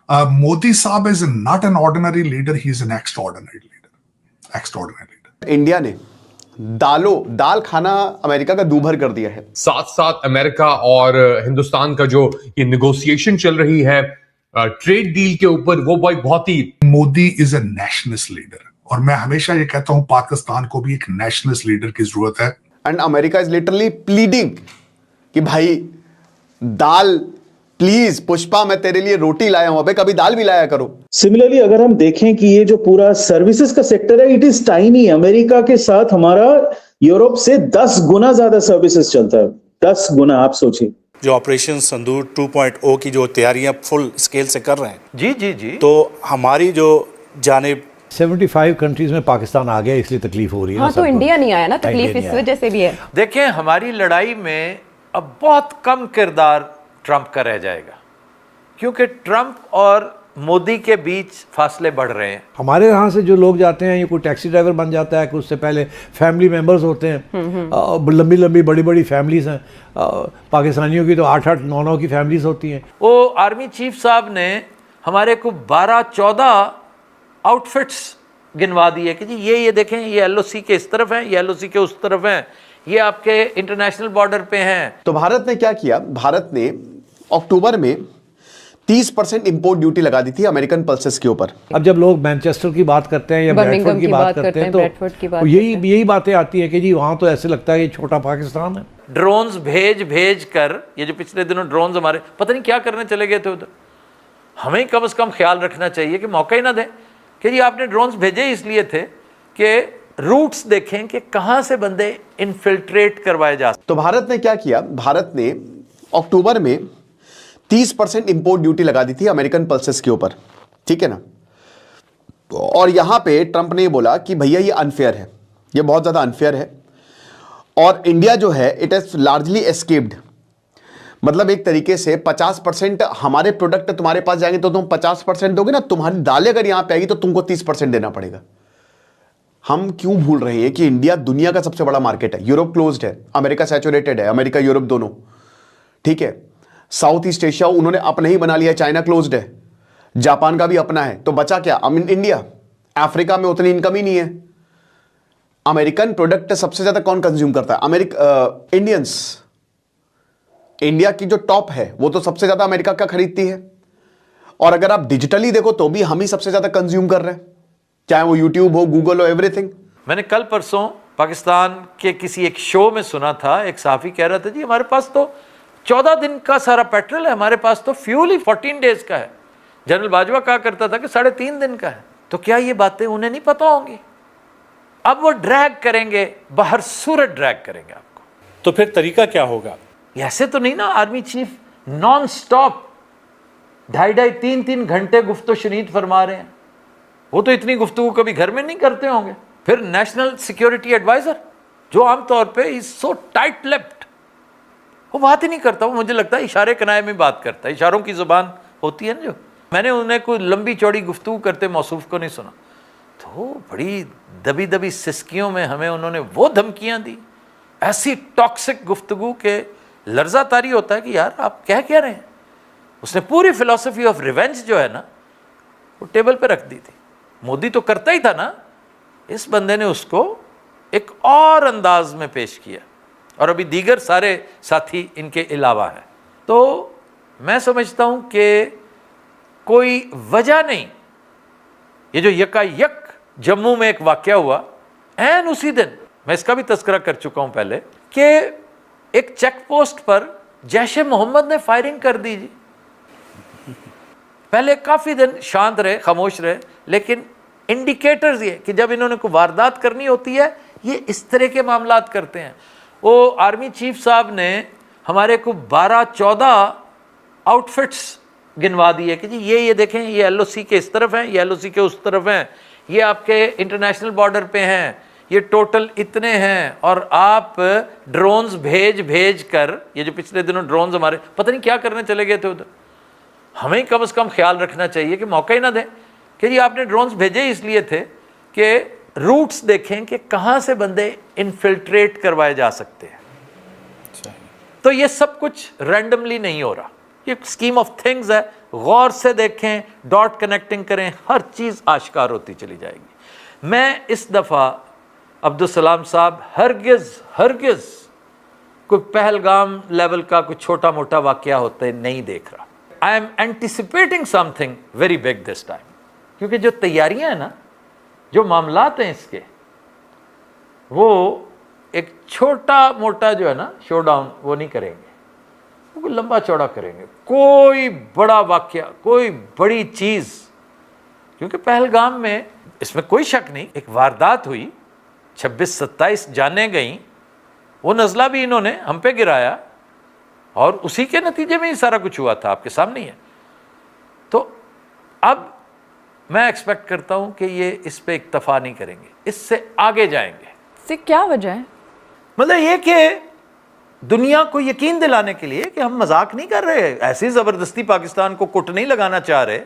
Modi Saab is not an ordinary leader, he is an extraordinary leader. Extraordinary leader. India ने दाल खाना America का दूभर कर दिया है। साथ साथ अमेरिका और हिंदुस्तान का जो ये निगोशिएशन चल रही है ट्रेड डील के ऊपर, वो बहुत ही Modi is a nationalist leader, और मैं हमेशा ये कहता हूं पाकिस्तान को भी एक नेशनलिस्ट लीडर की जरूरत है। And America is literally pleading कि भाई दाल, प्लीज पुष्पा, मैं तेरे लिए रोटी लाया हूं, अबे कभी दाल भी लाया करो। सिमिलरली अगर हम देखें कि ये जो पूरा सर्विसेज का सेक्टर है, इट इज टाइनी। अमेरिका के साथ हमारा यूरोप से 10 गुना ज्यादा सर्विसेज चलता है, 10 गुना। आप सोचिए, जो ऑपरेशन संदूर 2.0 की जो तैयारियां फुल स्केल से कर रहे हैं, जी जी जी, तो हमारी जो जानिब 75 कंट्रीज में पाकिस्तान आ गया, इसलिए तकलीफ हो रही है। हाँ, तो इंडिया नहीं आया ना, तकलीफ इस वजह से भी है। देखें हमारी लड़ाई में अब बहुत कम किरदार ट्रंप का रह जाएगा, क्योंकि ट्रंप और मोदी के बीच फासले बढ़ रहे हैं। हमारे यहाँ से जो लोग जाते हैं, ये कोई टैक्सी ड्राइवर बन जाता है, कुछ उससे पहले फैमिली मेंबर्स होते हैं, लंबी लंबी बड़ी बड़ी फैमिलीज हैं। पाकिस्तानियों की तो 8-8 9-9 की फैमिलीज होती हैं। वो आर्मी चीफ साहब ने हमारे को 12-14 आउटफिट्स गिनवा दिए कि जी ये देखें, ये एलओसी के इस तरफ हैं, ये एलओसी के उस तरफ हैं, ये आपके इंटरनेशनल बॉर्डर पे हैं। तो भारत ने क्या किया? भारत ने अक्टूबर में 30% इंपोर्ट ड्यूटी लगा दी थी अमेरिकन पल्सेस के ऊपर। अब जब लोग मैनचेस्टर की बात करते हैं या ब्रैडफोर्ड की बात करते हैं, तो यही बातें आती है कि जी वहाँ तो ऐसे लगता है ये छोटा पाकिस्तान है। ड्रोन्स भेज कर, ये जो पिछले दिनों ड्रोन्स हमारे पता नहीं क्या करने चले गए थे उधर, हमें कम से कम ख्याल रखना चाहिए कि मौका ही ना दें कि जी आपने ड्रोन्स भेजे इसलिए थे कि रूट्स देखें कि कहां से बंदे इन्फिल्ट्रेट करवाए जा सकते। तो भारत ने क्या किया? भारत ने अक्टूबर में 30% इंपोर्ट ड्यूटी लगा दी थी अमेरिकन पल्सेस के ऊपर, ठीक है ना। और यहां पे ट्रंप ने बोला कि भैया ये अनफेयर है, ये बहुत ज्यादा अनफेयर है, और इंडिया जो है इट हैज लार्जली एस्केप्ड। मतलब एक तरीके से 50% हमारे प्रोडक्ट तुम्हारे पास जाएंगे तो तुम 50% दोगे ना, तुम्हारी दालें अगर यहां पे आएगी तो तुमको 30% देना पड़ेगा। हम क्यों भूल रहे हैं कि इंडिया दुनिया का सबसे बड़ा मार्केट है। यूरोप क्लोज्ड है, अमेरिका सैचुरेटेड है, अमेरिका यूरोप दोनों, ठीक है। साउथ ईस्ट एशिया उन्होंने अपना ही बना लिया, चाइना क्लोज्ड है, जापान का भी अपना है, तो बचा क्या? इंडिया। अफ्रीका में उतनी इनकम ही नहीं है। अमेरिकन प्रोडक्ट सबसे ज्यादा कौन कंज्यूम करता है? इंडियंस। इंडिया की जो टॉप है वो तो सबसे ज्यादा अमेरिका का खरीदती है, और अगर आप डिजिटली देखो तो भी हम ही सबसे ज्यादा कंज्यूम कर रहे हैं, चाहे वो यूट्यूब हो, गूगल हो, एवरीथिंग। मैंने कल परसों पाकिस्तान के किसी एक शो में सुना था, एक साफी कह रहा था जी हमारे पास तो 14 दिन का सारा पेट्रोल है, हमारे पास तो फ्यूल ही 14 डेज का है। जनरल बाजवा कहा करता था कि 3.5 दिन का है। तो क्या ये बातें उन्हें नहीं पता होंगी? अब वो ड्रैग करेंगे, बाहर सूरत ड्रैग करेंगे आपको। तो फिर तरीका क्या होगा? ऐसे तो नहीं ना आर्मी चीफ नॉन स्टॉप 2.5-3 घंटे गुफ्तो शनीद फरमा रहे हैं। वो तो इतनी गुफ्तगू कभी घर में नहीं करते होंगे। फिर नेशनल सिक्योरिटी एडवाइजर जो आमतौर पे इज सो टाइट लिप्ड, वो बात ही नहीं करता। वो मुझे लगता है इशारे कनाए में बात करता है, इशारों की जुबान होती है ना जो। मैंने उन्हें कोई लंबी चौड़ी गुफ्तगू करते मौसूफ को नहीं सुना। तो बड़ी दबी दबी सिस्कियों में हमें उन्होंने वो धमकियां दी, ऐसी टॉक्सिक गुफ्तगू के लर्जा तारी होता है कि यार आप क्या कह रहे हैं। उसने पूरी फिलॉसफी ऑफ रिवेंज जो है ना वो टेबल पे रख दी थी। मोदी तो करता ही था ना, इस बंदे ने उसको एक और अंदाज में पेश किया, और अभी दीगर सारे साथी इनके अलावा हैं। तो मैं समझता हूं कि कोई वजह नहीं, ये जो यकायक जम्मू में एक वाकया हुआ, एन उसी दिन, मैं इसका भी तस्करा कर चुका हूं पहले, कि एक चेक पोस्ट पर जैश ए मोहम्मद ने फायरिंग कर दी जी। पहले काफी दिन शांत रहे, खामोश रहे, लेकिन इंडिकेटर्स ये कि जब इन्होंने कोई वारदात करनी होती है ये इस तरह के मामलात करते हैं। वो आर्मी चीफ साहब ने हमारे को 12-14 आउटफिट्स गिनवा दिए कि जी ये देखें, ये एलओसी के इस तरफ हैं, ये एलओसी के उस तरफ हैं, ये आपके इंटरनेशनल बॉर्डर पे हैं, ये टोटल इतने हैं। और आप ड्रोन्स भेज कर, ये जो पिछले दिनों ड्रोन्स हमारे पता नहीं क्या करने चले गए थे उधर, हमें कम से कम ख्याल रखना चाहिए कि मौका ही ना दें कि जी आपने ड्रोन्स भेजे इसलिए थे कि रूट्स देखें कि कहां से बंदे इन्फिल्ट्रेट करवाए जा सकते हैं। तो ये सब कुछ रैंडमली नहीं हो रहा, ये स्कीम ऑफ थिंग्स है, गौर से देखें, डॉट कनेक्टिंग करें, हर चीज़ आश्कार होती चली जाएगी। मैं इस दफ़ा अब्दुल सलाम साहब हरगिज़ कोई पहलगाम लेवल का कोई छोटा मोटा वाकया होता है नहीं देख रहा। I am anticipating something very big this time, क्योंकि जो तैयारियां हैं ना, जो मामलात हैं इसके, वो एक छोटा मोटा जो है ना शोडाउन वो नहीं करेंगे, वो लंबा चौड़ा करेंगे। कोई बड़ा वाकया, कोई बड़ी चीज़, क्योंकि पहलगाम में इसमें कोई शक नहीं, एक वारदात हुई, 26-27 जाने गई, वो नज़ला भी इन्होंने हम पे गिराया और उसी के नतीजे में ही सारा कुछ हुआ था, आपके सामने ही है। तो अब मैं एक्सपेक्ट करता हूं कि ये इस पे इक्तफा नहीं करेंगे, इससे आगे जाएंगे। इससे क्या वजह है? मतलब ये कि दुनिया को यकीन दिलाने के लिए कि हम मजाक नहीं कर रहे, ऐसी ज़बरदस्ती पाकिस्तान को कुट नहीं लगाना चाह रहे।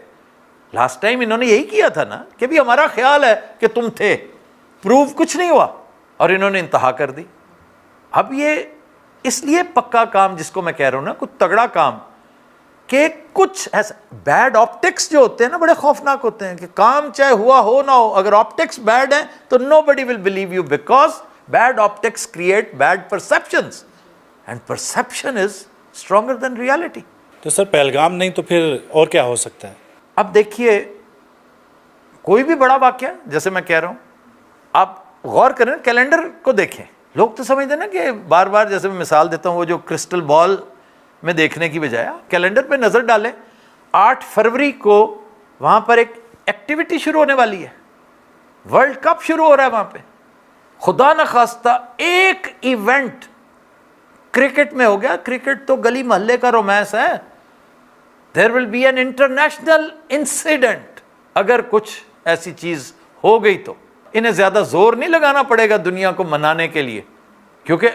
लास्ट टाइम इन्होंने यही किया था ना कि भी हमारा ख्याल है कि तुम थे, प्रूव कुछ नहीं हुआ और इन्होंने इंतहा कर दी। अब ये इसलिए पक्का काम जिसको मैं कह रहा हूं ना, कुछ तगड़ा काम, कि कुछ ऐसा बैड ऑप्टिक्स जो होते हैं ना बड़े खौफनाक होते हैं, कि काम चाहे हुआ हो ना हो, अगर ऑप्टिक्स बैड हैं तो nobody will believe you, because bad optics create bad perceptions and perception is stronger than reality. तो सर पहलगाम नहीं तो फिर और क्या हो सकता है? अब देखिए, कोई भी बड़ा वाकया, जैसे मैं कह रहा हूं, आप गौर करें, कैलेंडर को देखें। लोग तो समझते हैं ना कि बार बार, जैसे मैं मिसाल देता हूं, वो जो क्रिस्टल बॉल में देखने की बजाय कैलेंडर पे नज़र डालें। 8 फरवरी को वहाँ पर एक एक्टिविटी शुरू होने वाली है, वर्ल्ड कप शुरू हो रहा है वहाँ पे। खुदा न खास्ता एक इवेंट क्रिकेट में हो गया, क्रिकेट तो गली मोहल्ले का रोमांस है, there will be an international incident. अगर कुछ ऐसी चीज़ हो गई तो इन्हें ज़्यादा जोर नहीं लगाना पड़ेगा दुनिया को मनाने के लिए, क्योंकि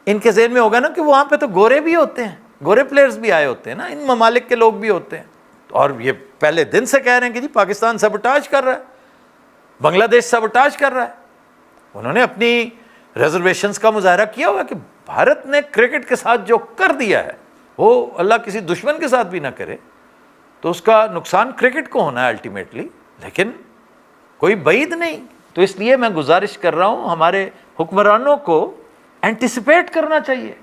इनके ज़हन में होगा ना कि वहाँ पे तो गोरे भी होते हैं, गोरे प्लेयर्स भी आए होते हैं ना, इन ममालिक के लोग भी होते हैं। और ये पहले दिन से कह रहे हैं कि जी पाकिस्तान सबटाज कर रहा है, बांग्लादेश सबटाज कर रहा है। उन्होंने अपनी रिजर्वेशंस का मुजाहरा किया हुआ कि भारत ने क्रिकेट के साथ जो कर दिया है वो अल्लाह किसी दुश्मन के साथ भी ना करे, तो उसका नुकसान क्रिकेट को होना है अल्टीमेटली, लेकिन कोई बईद नहीं। तो इसलिए मैं गुजारिश कर रहा हूँ, हमारे हुक्मरानों को एंटिसिपेट करना चाहिए